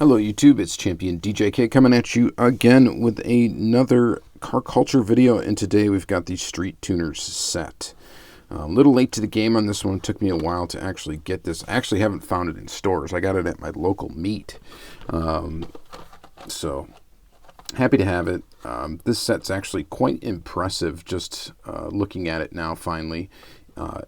Hello YouTube, it's Championdjk coming at you again with another car culture video, and today we've got the Street Tuners set. A little late to the game on this one. It took me a while to actually get this. I actually haven't found it in stores. I got it at my local meet. So happy to have it. This set's actually quite impressive just looking at it now finally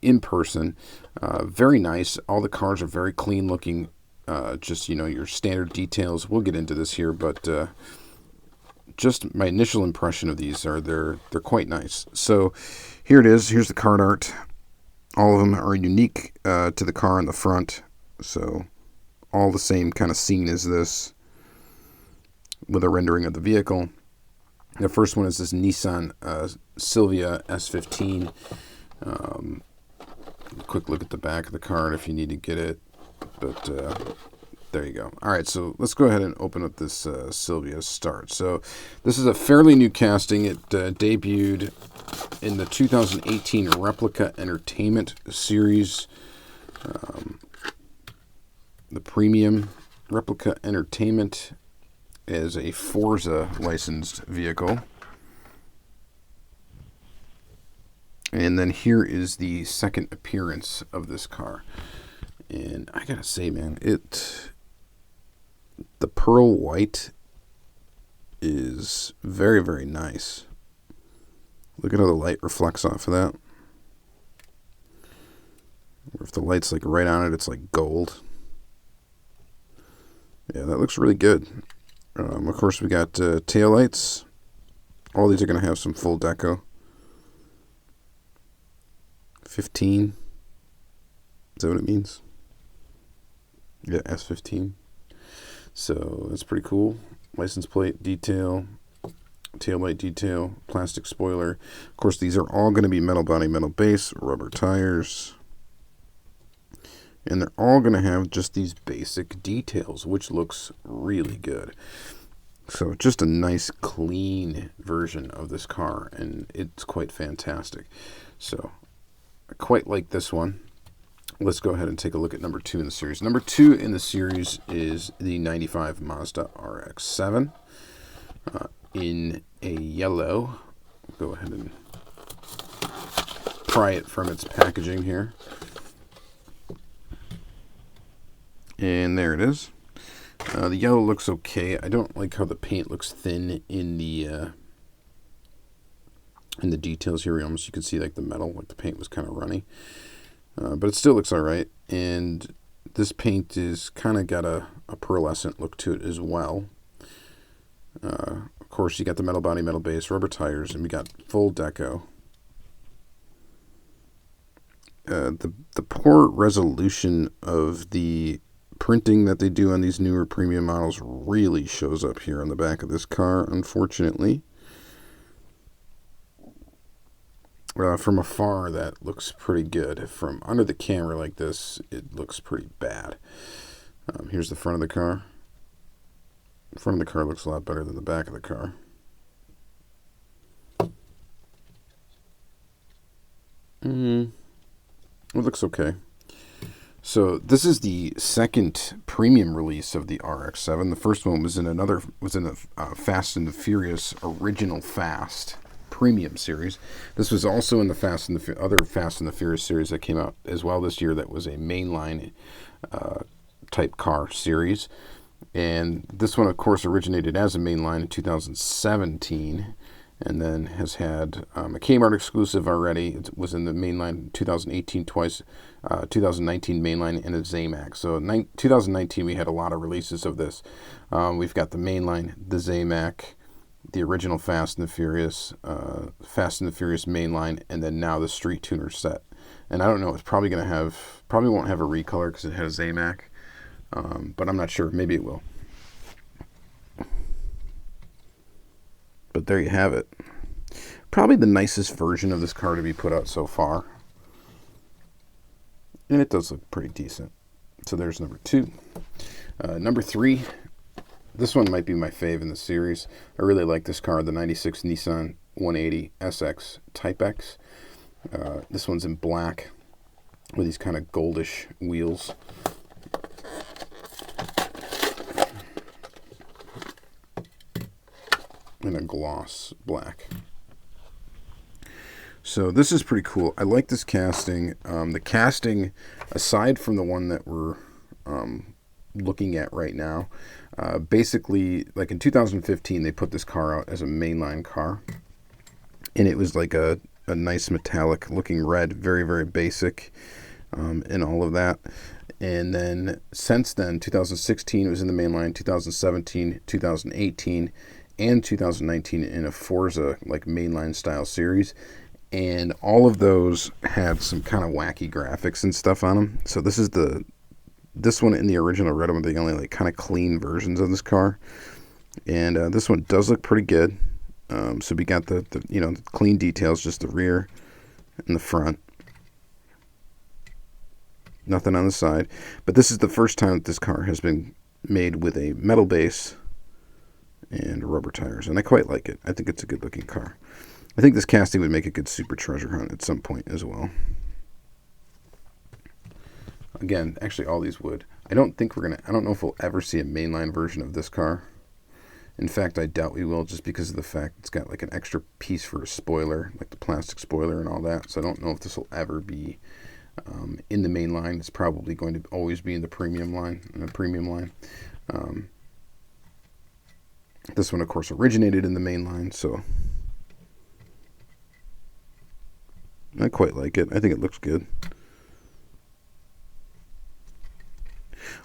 in person. Very nice. All the cars are very clean looking. Just, you know, your standard details. We'll get into this here, but just my initial impression of these are they're quite nice. So here it is. Here's the card art. All of them are unique to the car in the front. So all the same kind of scene as this with a rendering of the vehicle. The first one is this Nissan Silvia S15. Quick look at the back of the card if you need to get it. But there you go. All right, so let's go ahead and open up this Silvia start. So this is a fairly new casting. It debuted in the 2018 Replica Entertainment series. The premium Replica Entertainment is a Forza licensed vehicle. And then here is the second appearance of this car. And I gotta say, man, the pearl white is very, very nice. Look at how the light reflects off of that. Or if the light's like right on it, it's like gold. Yeah, that looks really good. Of course, we got taillights. All these are gonna have some full deco. 15. Is that what it means? Yeah, S15. So that's pretty cool. License plate detail, taillight detail, plastic spoiler. Of course, these are all going to be metal body, metal base, rubber tires. And they're all going to have just these basic details, which looks really good. So just a nice, clean version of this car, and it's quite fantastic. So I quite like this one. Let's go ahead and take a look at number 2 in the series. Number 2 in the series is the 95 Mazda RX7 in a yellow. Go ahead and pry it from its packaging here. And there it is. The yellow looks okay. I don't like how the paint looks thin in the details here. Almost you can see like the metal, like the paint was kind of runny. But it still looks alright, and this paint is kind of got a pearlescent look to it as well. Of course, you got the metal body, metal base, rubber tires, and we got full deco. The poor resolution of the printing that they do on these newer premium models really shows up here on the back of this car, unfortunately. From afar, that looks pretty good. From under the camera like this, it looks pretty bad. Here's the front of the car. The front of the car looks a lot better than the back of the car. It looks okay. So this is the second premium release of the RX7. The first one was in a Fast and the Furious Original Fast premium series. This was also in the other Fast and the Furious series that came out as well this year that was a mainline type car series. And this one, of course, originated as a mainline in 2017 and then has had a Kmart exclusive already. It was in the mainline in 2018 twice, 2019 mainline, and a Zamac. So 2019 we had a lot of releases of this. We've got the mainline, the Zamac, the original Fast and the Furious mainline, and then now the Street Tuner set. And I don't know, it's probably won't have a recolor because it has Zamac, but I'm not sure. Maybe it will. But there you have it. Probably the nicest version of this car to be put out so far. And it does look pretty decent. So there's number 2. Number 3. This one might be my fave in the series. I really like this car, the 96 Nissan 180 SX Type X. This one's in black with these kind of goldish wheels. in a gloss black. So this is pretty cool. I like this casting. The casting, aside from the one that we're looking at right now, basically, like in 2015, they put this car out as a mainline car. And it was like a nice metallic looking red, very, very basic, and all of that. And then since then, 2016 it was in the mainline, 2017, 2018, and 2019 in a Forza like mainline style series. And all of those had some kind of wacky graphics and stuff on them. So this one in the original red one, the only like kind of clean versions of this car. And this one does look pretty good. So we got the the clean details, just the rear and the front. Nothing on the side. But this is the first time that this car has been made with a metal base and rubber tires. And I quite like it. I think it's a good looking car. I think this casting would make a good super treasure hunt at some point as well. Again, actually all these would. I don't know if we'll ever see a mainline version of this car. In fact, I doubt we will, just because of the fact it's got like an extra piece for a spoiler, like the plastic spoiler and all that. So I don't know if this will ever be in the main line. It's probably going to always be in the premium line. This one, of course, originated in the main line, so I quite like it. I think it looks good.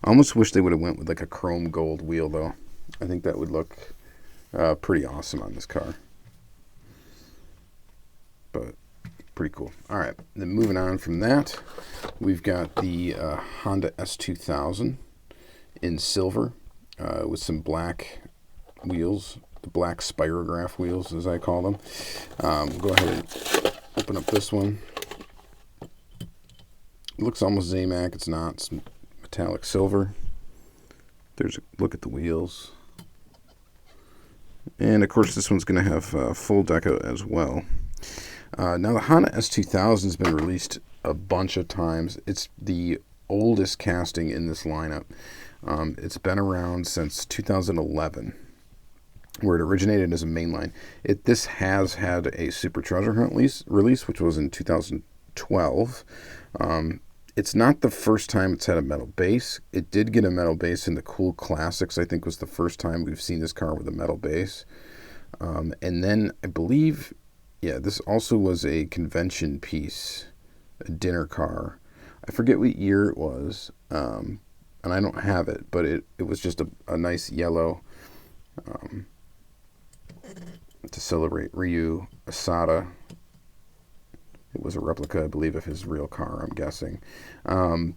I almost wish they would have went with like a chrome gold wheel, though. I think that would look pretty awesome on this car. But pretty cool. All right, then moving on from that, we've got the Honda S2000 in silver with some black wheels, the black spirograph wheels, as I call them. Go ahead and open up this one. It looks almost Zamac. It's not. It's metallic silver. There's a look at the wheels. And of course this one's going to have full deco as well. Now the Honda S2000 has been released a bunch of times. It's the oldest casting in this lineup. It's been around since 2011, where it originated as a mainline. This has had a Super Treasure Hunt release, which was in 2012. It's not the first time it's had a metal base. It did get a metal base in the Cool Classics, I think was the first time we've seen this car with a metal base. And then I believe, this also was a convention piece, a dinner car. I forget what year it was, and I don't have it, but it was just a nice yellow to celebrate Ryu Asada. It was a replica, I believe, of his real car, I'm guessing. I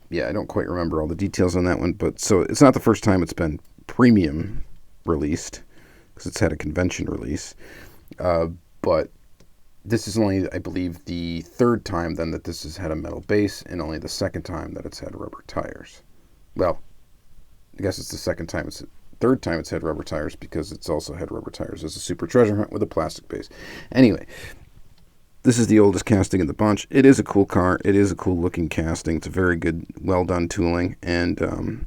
don't quite remember all the details on that one, but so it's not the first time it's been premium released, because it's had a convention release. But this is only, I believe, the third time then that this has had a metal base, and only the second time that it's had rubber tires. Well, I guess it's the third time it's had rubber tires, because it's also had rubber tires as a Super Treasure Hunt with a plastic base. Anyway, this is the oldest casting in the bunch. It is a cool car. It is a cool looking casting. It's a very good, well done tooling. And of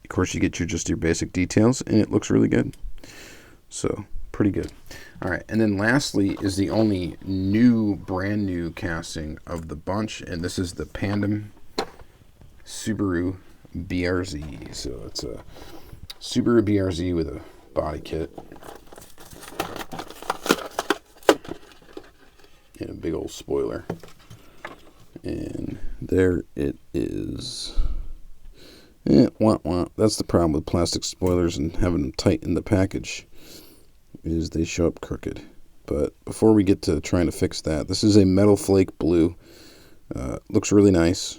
course you get your basic details, and it looks really good. So pretty good. All right, and then lastly is the only brand new casting of the bunch, and this is the Pandem Subaru BRZ. So it's a Subaru BRZ with a body kit and a big old spoiler. And there it is. That's the problem with plastic spoilers and having them tight in the package, is they show up crooked. But before we get to trying to fix that, this is a metal flake blue. Looks really nice.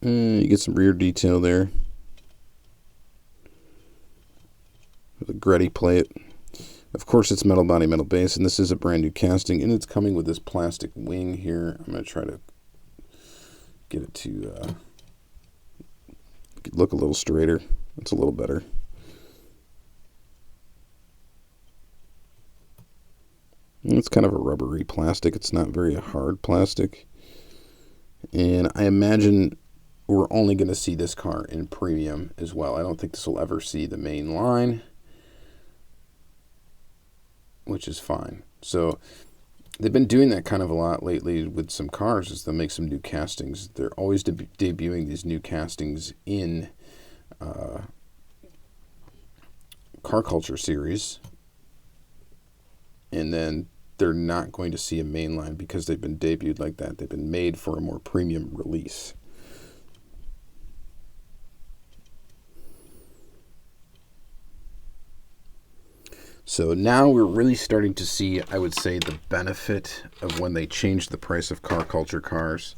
You get some rear detail there with a Gretty plate. Of course, it's metal body, metal base, and this is a brand new casting, and it's coming with this plastic wing here. I'm going to try to get it to look a little straighter. It's a little better. And it's kind of a rubbery plastic. It's not very hard plastic. And I imagine we're only going to see this car in premium as well. I don't think this will ever see the main line, which is fine. So they've been doing that kind of a lot lately with some cars, is they'll make some new castings. They're always debuting these new castings in Car Culture series, and then they're not going to see a mainline because they've been debuted like that. They've been made for a more premium release. So now we're really starting to see, I would say, the benefit of when they changed the price of Car Culture cars.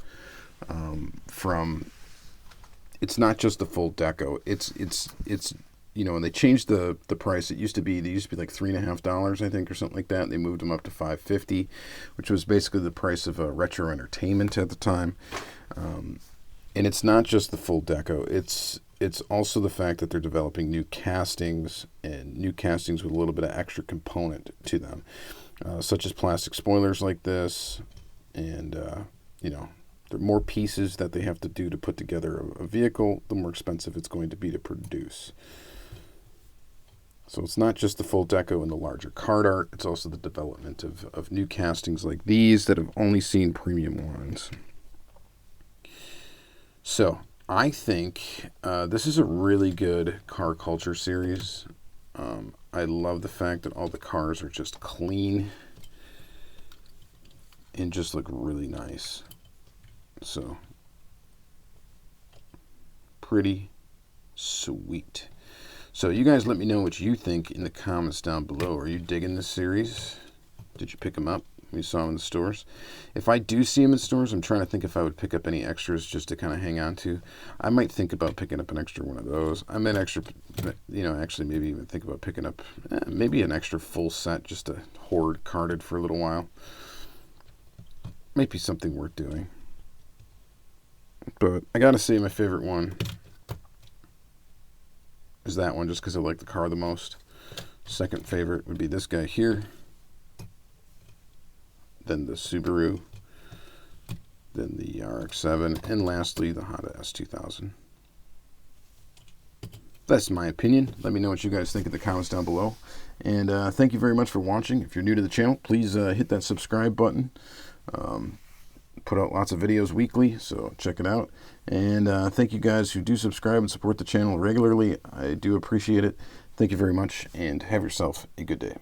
From, it's not just the full deco. It's when they changed the price, they used to be like $3.50, I think, or something like that. And they moved them up to $5.50, which was basically the price of a retro entertainment at the time. And it's not just the full deco. It's also the fact that they're developing new castings, and new castings with a little bit of extra component to them, such as plastic spoilers like this, and there are more pieces that they have to do to put together a vehicle. The more expensive it's going to be to produce. So it's not just the full deco and the larger card art, it's also the development of new castings like these that have only seen premium lines. So I think this is a really good Car Culture series. I love the fact that all the cars are just clean and just look really nice. So, pretty sweet. So you guys let me know what you think in the comments down below. Are you digging this series? Did you pick them up? We saw them in the stores. If I do see them in stores, I'm trying to think if I would pick up any extras just to kind of hang on to. I might think about picking up an extra one of those. I might actually maybe even think about picking up maybe an extra full set just to hoard carded for a little while. Might be something worth doing. But I gotta say my favorite one is that one, just because I like the car the most. Second favorite would be this guy here. Then the Subaru, then the RX7, and lastly the Honda S2000. That's my opinion. Let me know what you guys think in the comments down below. And thank you very much for watching. If you're new to the channel, please hit that subscribe button. Put out lots of videos weekly, so check it out. And thank you guys who do subscribe and support the channel regularly. I do appreciate it. Thank you very much, and have yourself a good day.